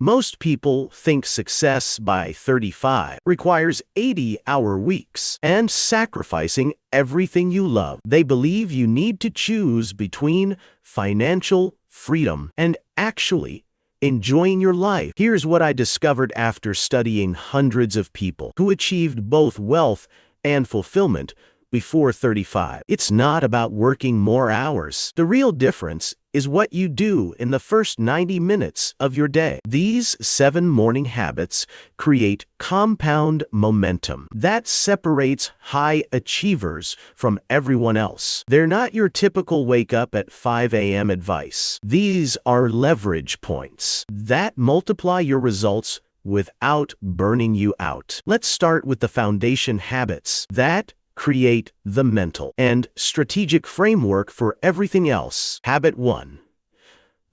Most people think success by 35 requires 80-hour weeks and sacrificing everything you love. They believe you need to choose between financial freedom and actually enjoying your life. Here's what I discovered after studying hundreds of people who achieved both wealth and fulfillment before 35. It's not about working more hours. The real difference is what you do in the first 90 minutes of your day. These 7 morning habits create compound momentum that separates high achievers from everyone else. They're not your typical wake up at 5 a.m. advice. These are leverage points that multiply your results without burning you out. Let's start with the foundation habits that create the mental and strategic framework for everything else. Habit 1.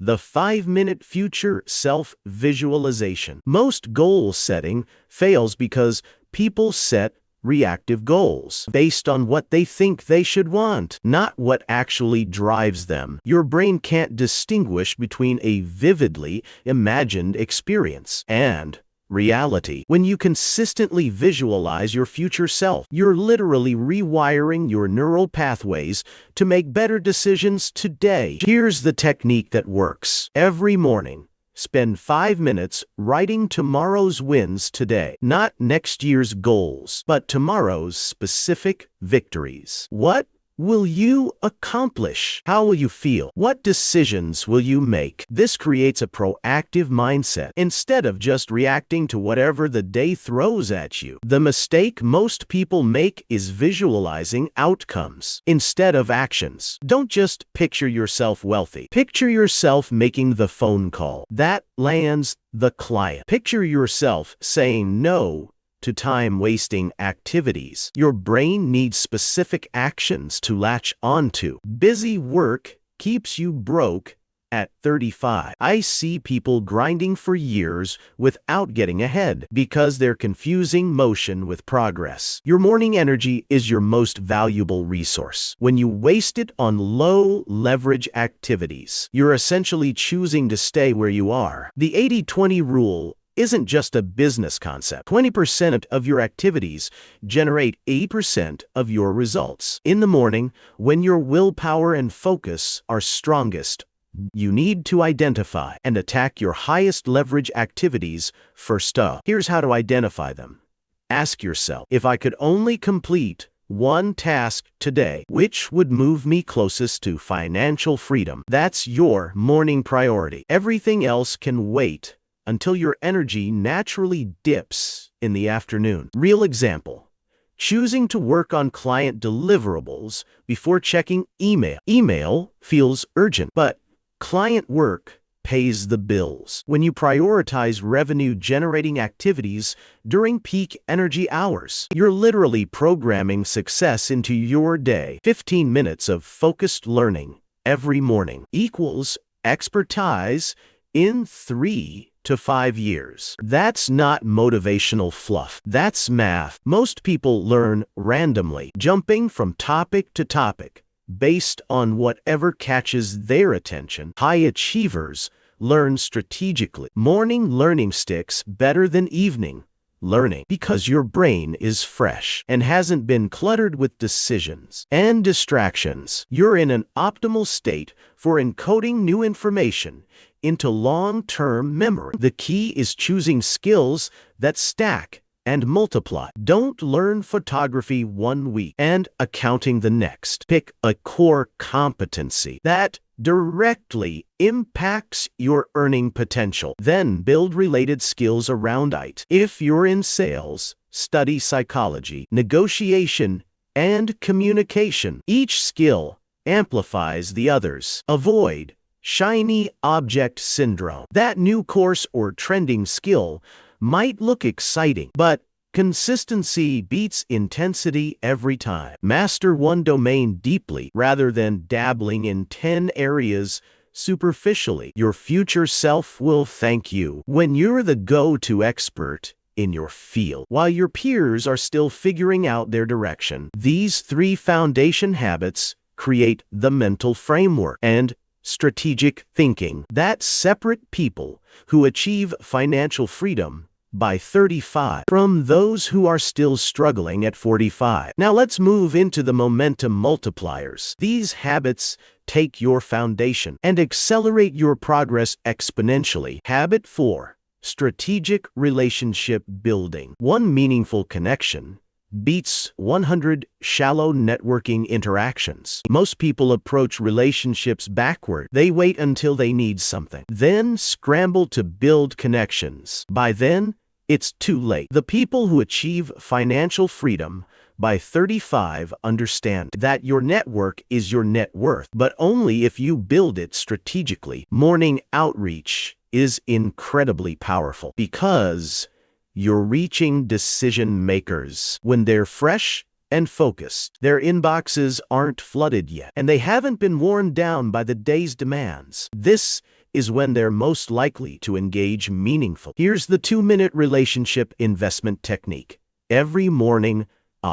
The 5-minute future self-visualization. Most goal setting fails because people set reactive goals based on what they think they should want, not what actually drives them. Your brain can't distinguish between a vividly imagined experience and reality. When you consistently visualize your future self, you're literally rewiring your neural pathways to make better decisions today. Here's the technique that works. Every morning, spend 5 minutes writing tomorrow's wins today. Not next year's goals, but tomorrow's specific victories. What will you accomplish? How will you feel? What decisions will you make? This creates a proactive mindset instead of just reacting to whatever the day throws at you. The mistake most people make is visualizing outcomes instead of actions. Don't just picture yourself wealthy. Picture yourself making the phone call that lands the client. Picture yourself saying no to time-wasting activities. Your brain needs specific actions to latch onto. Busy work keeps you broke at 35. I see people grinding for years without getting ahead because they're confusing motion with progress. Your morning energy is your most valuable resource. When you waste it on low-leverage activities, you're essentially choosing to stay where you are. The 80-20 rule isn't just a business concept. 20% of your activities generate 80% of your results. In the morning, when your willpower and focus are strongest, you need to identify and attack your highest leverage activities first up. Here's how to identify them. Ask yourself, if I could only complete one task today, which would move me closest to financial freedom? That's your morning priority. Everything else can wait until your energy naturally dips in the afternoon. Real example: choosing to work on client deliverables before checking email. Email feels urgent, but client work pays the bills. When you prioritize revenue-generating activities during peak energy hours, you're literally programming success into your day. 15 minutes of focused learning every morning equals expertise in 3 to 5 years. That's not motivational fluff. That's math. Most people learn randomly, jumping from topic to topic, based on whatever catches their attention. High achievers learn strategically. Morning learning sticks better than evening learning because your brain is fresh and hasn't been cluttered with decisions and distractions. You're in an optimal state for encoding new information into long-term memory. The key is choosing skills that stack and multiply. Don't learn photography one week and accounting the next. Pick a core competency that directly impacts your earning potential. Then build related skills around it. If you're in sales, study psychology, negotiation, and communication. Each skill amplifies the others. Avoid shiny object syndrome. That new course or trending skill might look exciting, but consistency beats intensity every time. Master one domain deeply rather than dabbling in 10 areas superficially. Your future self will thank you when you're the go-to expert in your field, while your peers are still figuring out their direction. These 3 foundation habits create the mental framework and strategic thinking. That's separate people who achieve financial freedom by 35 from those who are still struggling at 45. Now let's move into the momentum multipliers. These habits take your foundation and accelerate your progress exponentially. Habit 4. Strategic relationship building. One meaningful connection beats 100 shallow networking interactions. Most people approach relationships backward. They wait until they need something, then scramble to build connections. By then, it's too late. The people who achieve financial freedom by 35 understand that your network is your net worth, but only if you build it strategically. Morning outreach is incredibly powerful because you're reaching decision makers when they're fresh and focused. Their inboxes aren't flooded yet, and they haven't been worn down by the day's demands. This is when they're most likely to engage meaningfully. Here's the 2-minute relationship investment technique. Every morning,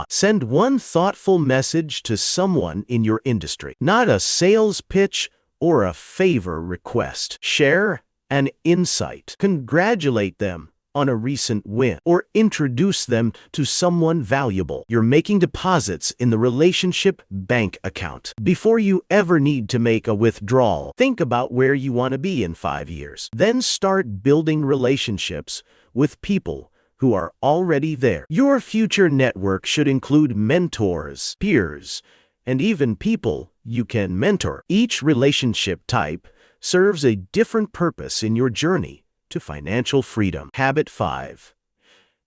send one thoughtful message to someone in your industry. Not a sales pitch or a favor request. Share an insight. Congratulate them on a recent win, or introduce them to someone valuable. You're making deposits in the relationship bank account. Before you ever need to make a withdrawal, think about where you want to be in 5 years. Then start building relationships with people who are already there. Your future network should include mentors, peers, and even people you can mentor. Each relationship type serves a different purpose in your journey to financial freedom. Habit 5.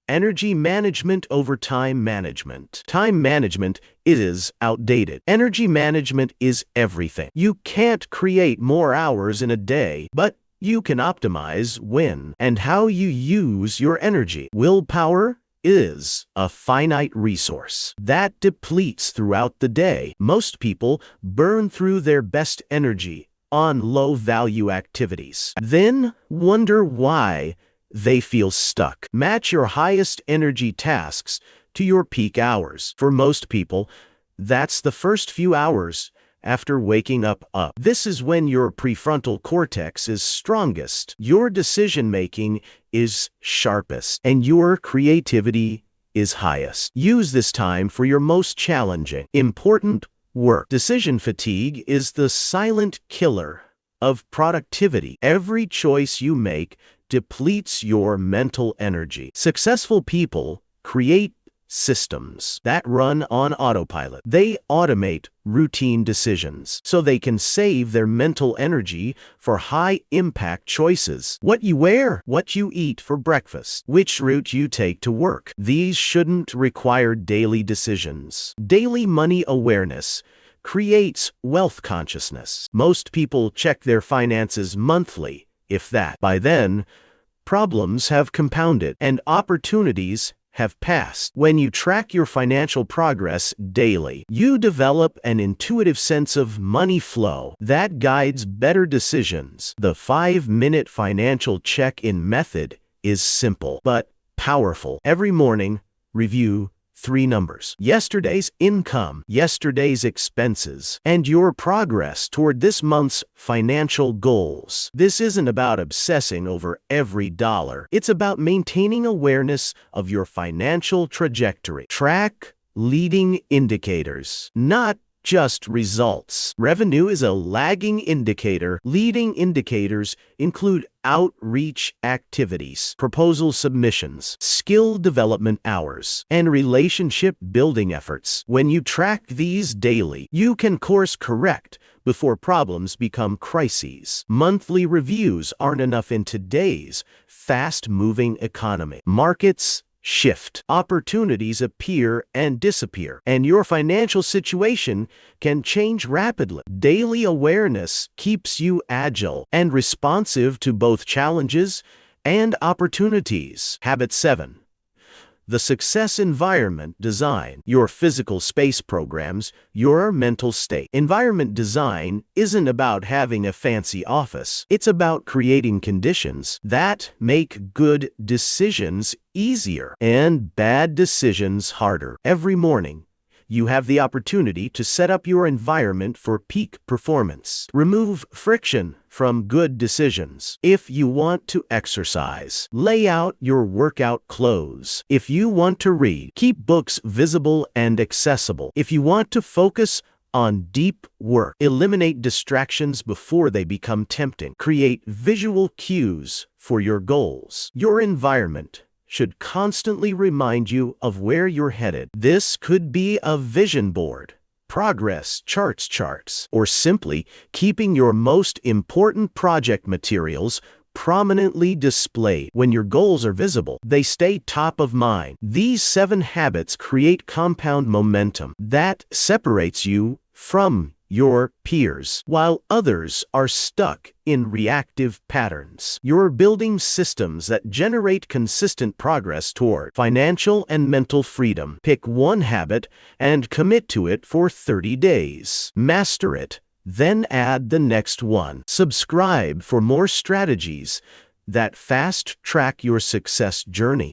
Energy management over time management. Time management is outdated. Energy management is everything. You can't create more hours in a day, but you can optimize when and how you use your energy. Willpower is a finite resource that depletes throughout the day. Most people burn through their best energy on low-value activities, then wonder why they feel stuck. Match your highest energy tasks to your peak hours. For most people, that's the first few hours after waking up. This is when your prefrontal cortex is strongest, your decision-making is sharpest, and your creativity is highest. Use this time for your most challenging, important work. Decision fatigue is the silent killer of productivity. Every choice you make depletes your mental energy. Successful people create systems that run on autopilot. They automate routine decisions so they can save their mental energy for high-impact choices. What you wear, what you eat for breakfast, which route you take to work. These shouldn't require daily decisions. Daily money awareness creates wealth consciousness. Most people check their finances monthly, if that. By then, problems have compounded and opportunities have passed. When you track your financial progress daily, you develop an intuitive sense of money flow that guides better decisions. The 5-minute financial check-in method is simple but powerful. Every morning, review 3 numbers: yesterday's income, yesterday's expenses, and your progress toward this month's financial goals. This isn't about obsessing over every dollar. It's about maintaining awareness of your financial trajectory. Track leading indicators, not just results. Revenue is a lagging indicator. Leading indicators include outreach activities, proposal submissions, skill development hours, and relationship building efforts. When you track these daily, you can course correct before problems become crises. Monthly reviews aren't enough in today's fast-moving economy. Markets shift. Opportunities appear and disappear, and your financial situation can change rapidly. Daily awareness keeps you agile and responsive to both challenges and opportunities. Habit 7. The success environment design. Your physical space programs your mental state. Environment design isn't about having a fancy office. It's about creating conditions that make good decisions easier and bad decisions harder. Every morning, you have the opportunity to set up your environment for peak performance. Remove friction from good decisions. If you want to exercise, lay out your workout clothes. If you want to read, keep books visible and accessible. If you want to focus on deep work, eliminate distractions before they become tempting. Create visual cues for your goals. Your environment should constantly remind you of where you're headed. This could be a vision board, progress charts, or simply keeping your most important project materials prominently displayed. When your goals are visible, they stay top of mind. These 7 habits create compound momentum that separates you from your peers. While others are stuck in reactive patterns, you're building systems that generate consistent progress toward financial and mental freedom. Pick one habit and commit to it for 30 days. Master it, then add the next one. Subscribe for more strategies that fast-track your success journey.